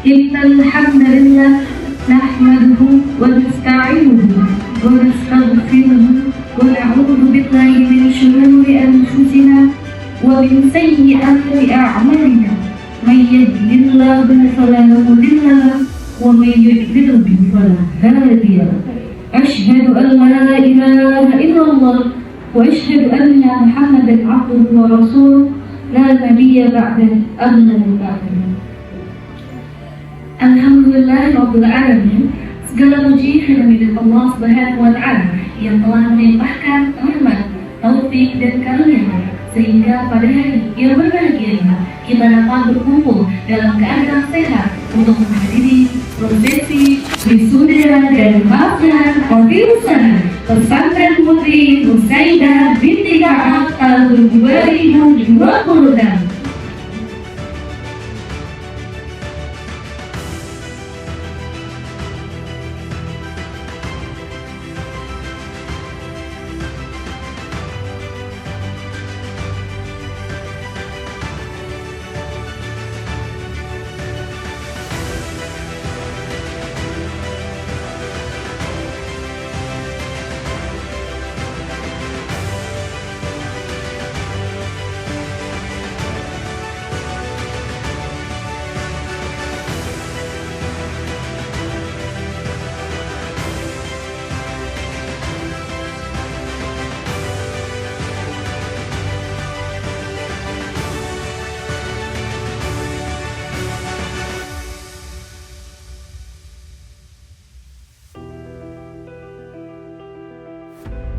إن الحمد لله نحمده ونستعينه ونستغفره ونعوذ بالله من شرور أنفسنا ومن سيئات أعمالنا من يهده الله فلا مضل له ومن يضلل فلا هادي له أشهد أن لا إله إلا الله وأشهد أن محمدا عبده ورسوله لا نبي بعده أما بعد. Alhamdulillahirabbil alamin. Segala puji hanya milik Allah Subhanahu wa taala yang telah melimpahkan rahmat, taufik dan karunia sehingga pada hari yang berbahagia ini kita dapat berkumpul dalam keadaan sehat untuk menghadiri prosesi wisuda dan maafkan Pondok Pesantren Putri Nusaidah binti Ka'ab tahun 2026.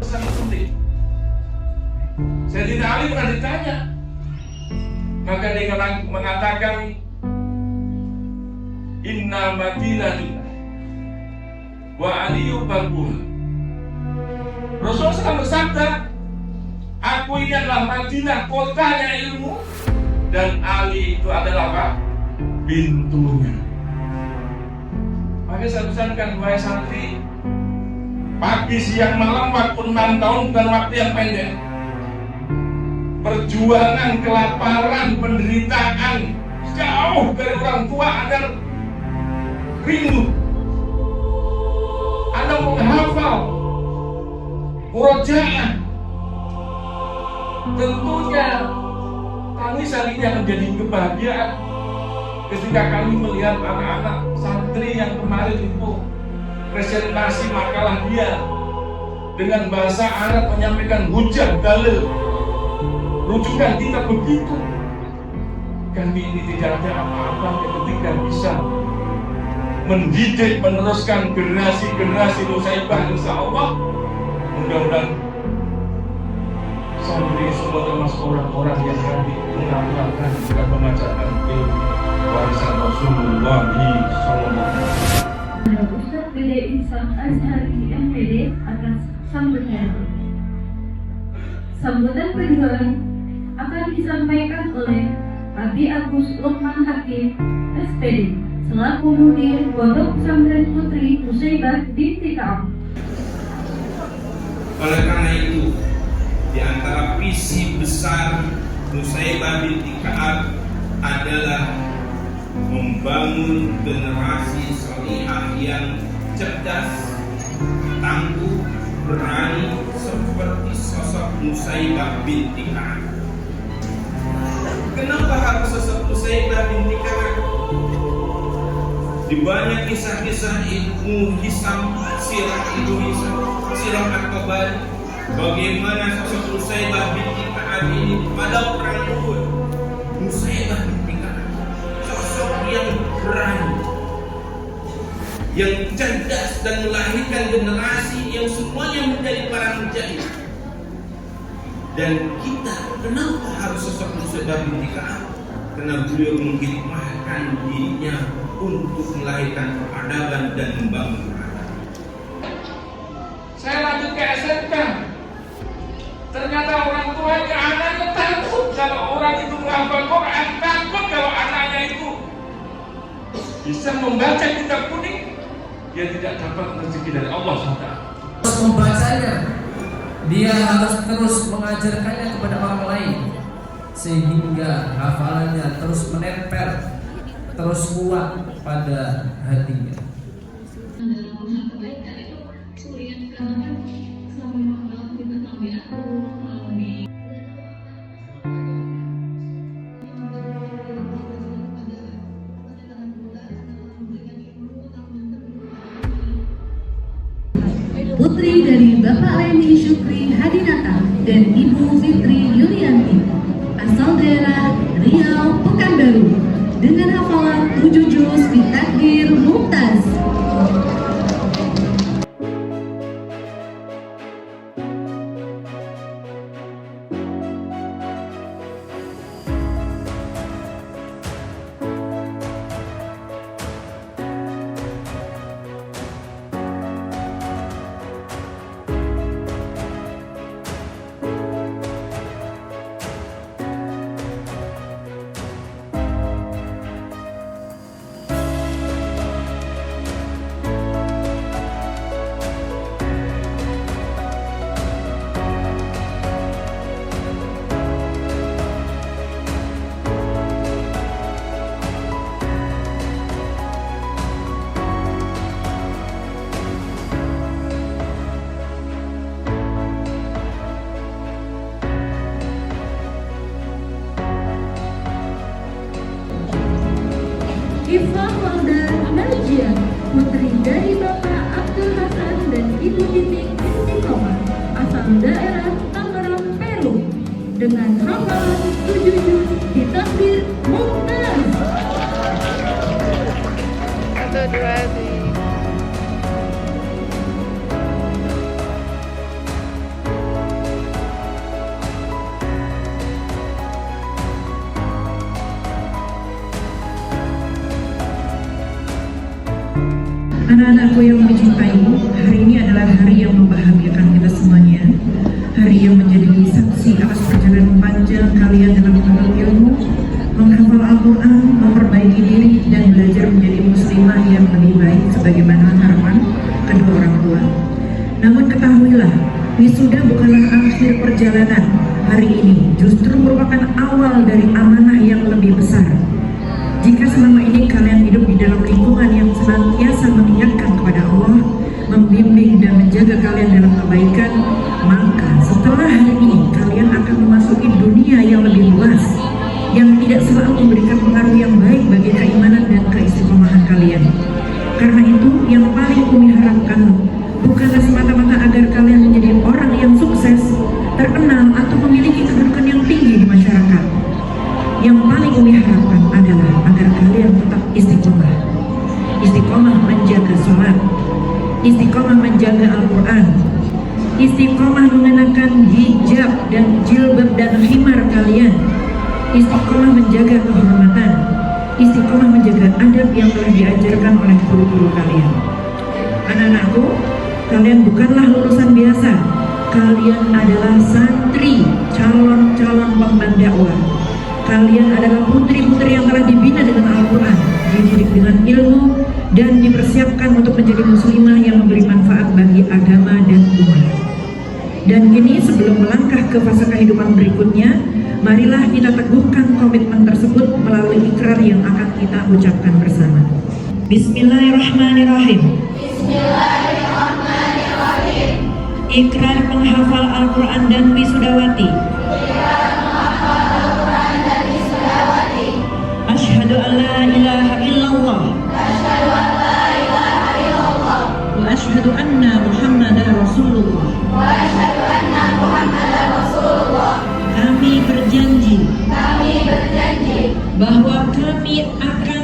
Sangat penting. Sayyidina Ali pernah ditanya, maka dia mengatakan, Inna Madinatullah wa Aliyu Babul. Rasulullah SAW bersabda, aku ini adalah Madinah, kotanya ilmu, dan Ali itu adalah apa? Pintunya. Maka saya pesankan, wahai santri, pagi, siang, malam, waktu 6 tahun bukan waktu yang pendek. Perjuangan, kelaparan, penderitaan jauh dari orang tua agar rindu. Anda menghafal murojaah. Tentunya tangisan ini akan jadi kebahagiaan ketika kami melihat anak-anak santri yang kemarin itu presentasi makalah dia dengan bahasa Arab menyampaikan hujah dalil, rujukan kita begitu. Kami ini tidak ada apa-apa ketika bisa mendidik, meneruskan generasi Nusaibah. Insya Allah mudah-mudahan santri semua termasuk orang-orang yang kami mengamalkan juga pembacaan ilmu warisan Rasulullah SAW. Ustaz PDI Azhari MPD atas sambutan. Sambutan kedua akan disampaikan oleh Abi Agus Lukman Hakim SPD selaku Mudir Pondok Pesantren Putri Nusaidah binti Ka'ab. Oleh karena itu, di antara visi besar Nusaidah binti Ka'ab adalah membangun generasi salihah yang cerdas, tangguh, berani seperti sosok Nusaidah binti Ka'ab. Kenapa harus sosok Nusaidah binti Ka'ab? Di banyak kisah-kisah ilmu Hisam, sirah ilmu Hisam, sirah At-Tabari, bagaimana sosok Nusaidah binti Ka'ab ini pada perang Uhud. Nusaidah binti Ka'ab, sosok yang berani, yang cerdas dan melahirkan generasi yang semuanya menjadi para mujahid. Dan kita kenapa harus sosok Nusaidah binti Ka'ab? Karena beliau menghikmahkan dirinya untuk melahirkan peradaban dan membangun peradaban. Saya lanjut ke SMK. Ternyata orang tua ke anaknya takut kalau orang itu menghafal Quran, takut kalau anaknya itu bisa membaca kitab kuning, dia tidak dapat rezeki dari Allah SWT. Terus membacanya, dia harus terus mengajarkannya kepada orang lain sehingga hafalannya terus menempel, terus kuat, pada hatinya. Dalam hal kebaikan itu sulit karena kan selama malam kita tahu ya di Putri dari Bapak Leni Syukri Hadinata dan Ibu Fitri Yulianti, asal daerah Riau, Pekanbaru, dengan hafalan 7 juz di Takdir Mumtaz. Ifah Walda Najia, putri dari Bapak Abdul Hasan dan Ibu Titik Istiqomah, asal daerah Tangerang, Peru, dengan hafalan 7 juz di Takdir Mumtaz. 1, 2, 3. Anak-anakku yang mencintai, hari ini adalah hari yang membahagiakan kita semuanya. Hari yang menjadi saksi atas perjalanan panjang kalian dalam menuntut ilmu, menghafal Al-Quran, memperbaiki diri, dan belajar menjadi muslimah yang lebih baik sebagaimana harapan kedua orang tua. Namun ketahuilah, wisuda bukanlah akhir perjalanan. Hari ini justru merupakan awal dari amanah yang lebih besar. Jika selama ini kalian hidup di dalam lingkungan yang senantiasa mengingatkan kepada Allah, membimbing dan menjaga kalian dalam kebaikan, maka setelah hari ini kalian akan memasuki dunia yang lebih luas, yang tidak selalu memberikan pengaruh yang baik bagi keimanan dan keistiqomahan kalian. Karena itu, yang paling Umi harapkan bukanlah semata-mata agar kalian menjadi orang yang sukses, terkenal, atau memiliki kedudukan yang tinggi di masyarakat. Yang paling Umi harapkan adalah agar kalian tetap istiqomah. Istiqomah menjaga sholat, istiqomah menjaga Al-Quran, istiqomah mengenakan hijab dan jilbab dan khimar kalian, istiqomah menjaga kehormatan, istiqomah menjaga adab yang telah diajarkan oleh guru-guru kalian. Anak-anakku, kalian bukanlah lulusan biasa. Kalian adalah santri, calon-calon pengemban dakwah. Kalian adalah putri-putri yang telah dibina dengan Al-Quran, dididik dengan ilmu, dan dipersiapkan untuk menjadi muslimah yang memberi manfaat bagi agama dan umat. Dan kini sebelum melangkah ke fase kehidupan berikutnya, marilah kita teguhkan komitmen tersebut melalui ikrar yang akan kita ucapkan bersama. Bismillahirrahmanirrahim. Bismillahirrahmanirrahim. Ikrar penghafal Al-Quran dan wisudawati. Asyhadu an la ilaha illallah. Asyhadu an la ilaha illallah. Wa asyhadu anna Muhammadar Rasulullah. Wa asyhadu anna Muhammadar Rasulullah. Kami berjanji. Bahwa kami akan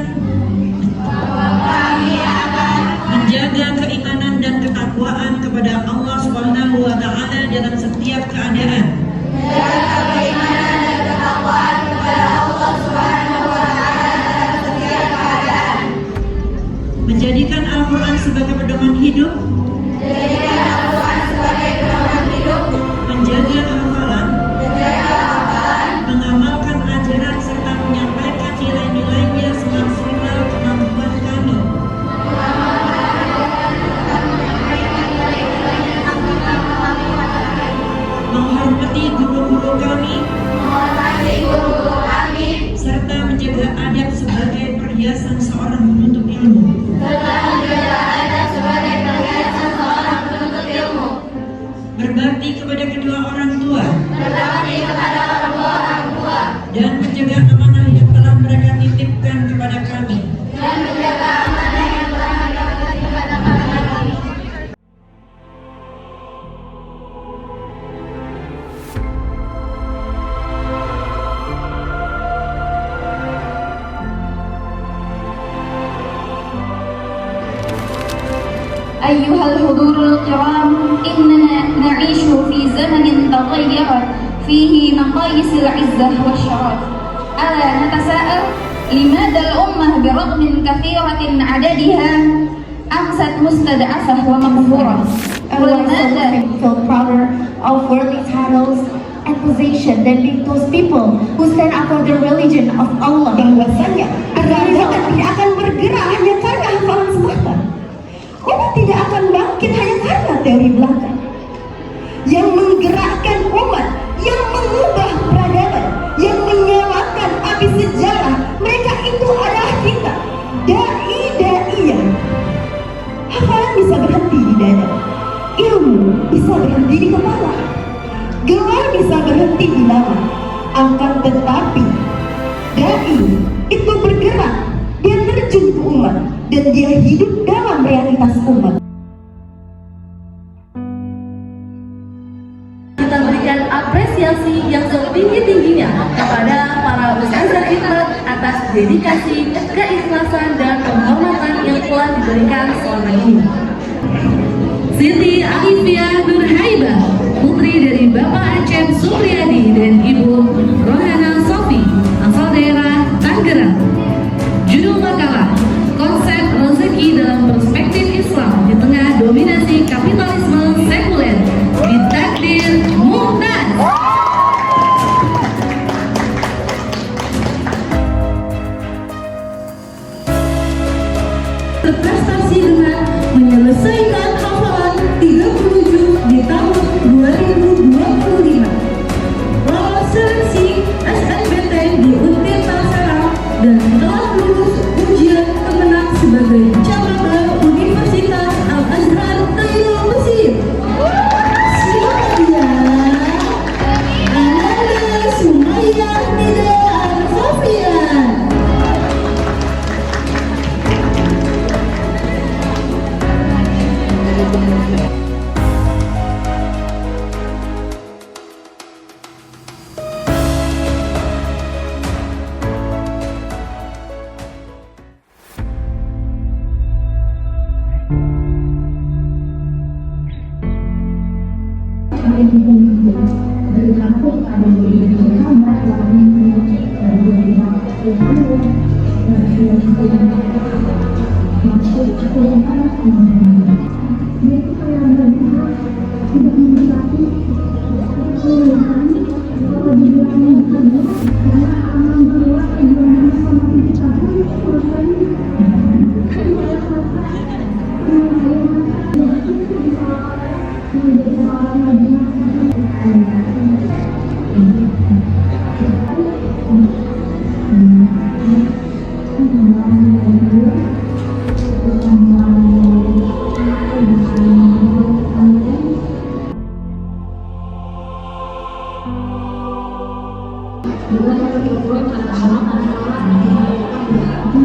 menjaga keimanan dan ketakwaan kepada Allah Subhanahu wa taala dalam setiap keadaan. Menjaga keimanan dan ketakwaan kepada Allah Subhanahu wa taala dalam setiap keadaan. Menjadikan Al-Quran sebagai pedoman hidup. Menjaga hafalan. Mengamalkan ajaran serta menyampaikan nilai-nilainya semaksimal kemampuan kami. Menghormati guru-guru kami. Serta menjaga adab sebagai perhiasan seorang penuntut ilmu. kedua orang tua. Dan menjaga amanah yang telah mereka titipkan kepada kami. أيها الحضور الكرام، إننا نعيش في زمن تغيرت فيه مقاييس العزة والشرف. ألا نتساءل لماذا الأمة برغم كثيرة عددها أمست مستضعفة ومقهورة؟ ولماذا feel prouder of worldly titles and position than those people who stand up for the religion of Allah? Bahwasanya agama tidak akan bergerak hanya karena hafalan semata. Umat tidak akan bangkit hanya karena teori belaka. Yang menggerakkan umat, yang mengubah peradaban, yang menyalakan api sejarah, mereka itu adalah kita, dai-daiyah. Hafalan bisa berhenti di dada, ilmu bisa berhenti di kepala, gelar bisa berhenti di nama. Akan tetapi dai itu bergerak, dia terjun ke umat, dan dia hidup dalam realitas umat. Kita berikan apresiasi yang setinggi-tingginya kepada para ustazah khidmat atas dedikasi, keikhlasan, dan penghormatan yang telah diberikan selama ini. Siti Alifia Nurhaibah, putri dari Bapak Acep Supriyadi dan Ibu Rohana Sofi, asal daerah Tangerang. Judul makalah: Konsep Rezeki dalam Perspektif Islam di Tengah Dominasi Kapitalisme Sekuler, ditakdir Mumtaz. Berprestasi dengan menyelesaikan hafalan 37 di tahun 2025. Lolos seleksi SNBT di Universitas Serang dan telah lulus ujian pemenang sebagai cabang Universitas Al-Azhar Kairo Mesir. Silakan ya, Ananda Sumayyah Nida Al-Sofian.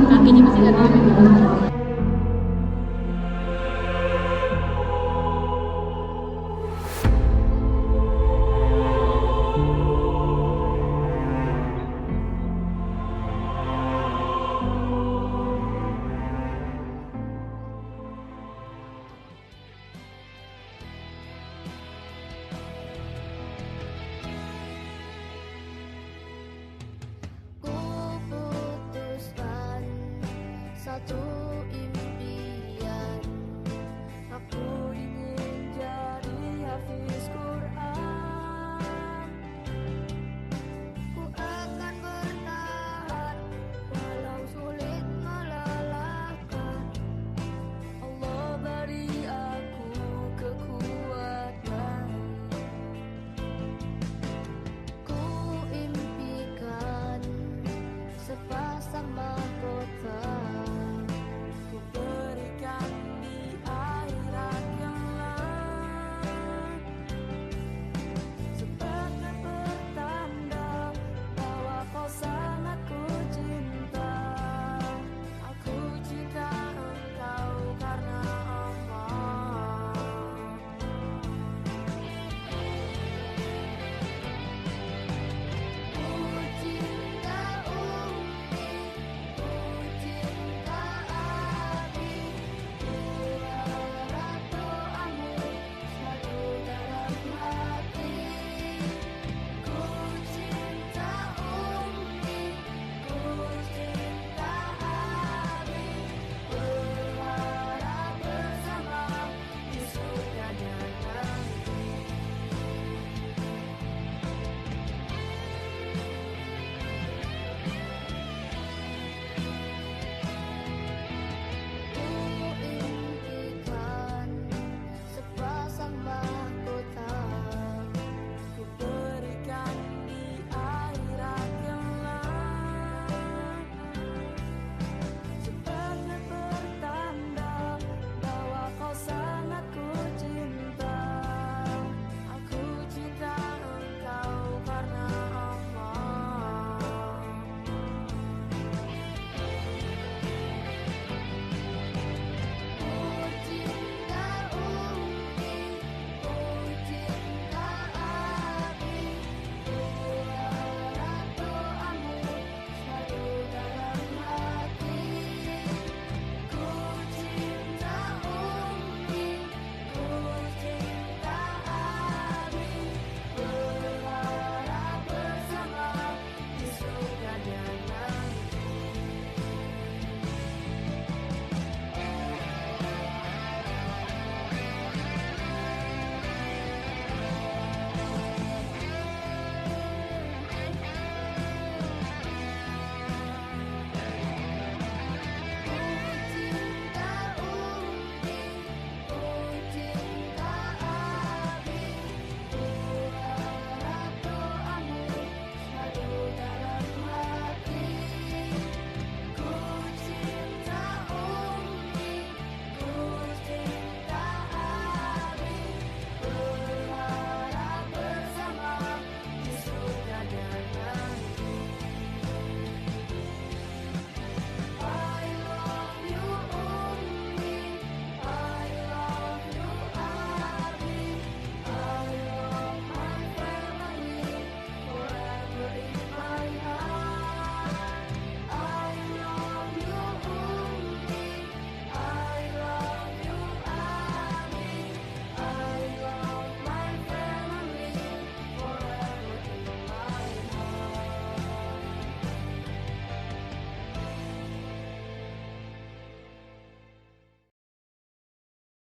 Kakinya masih nggak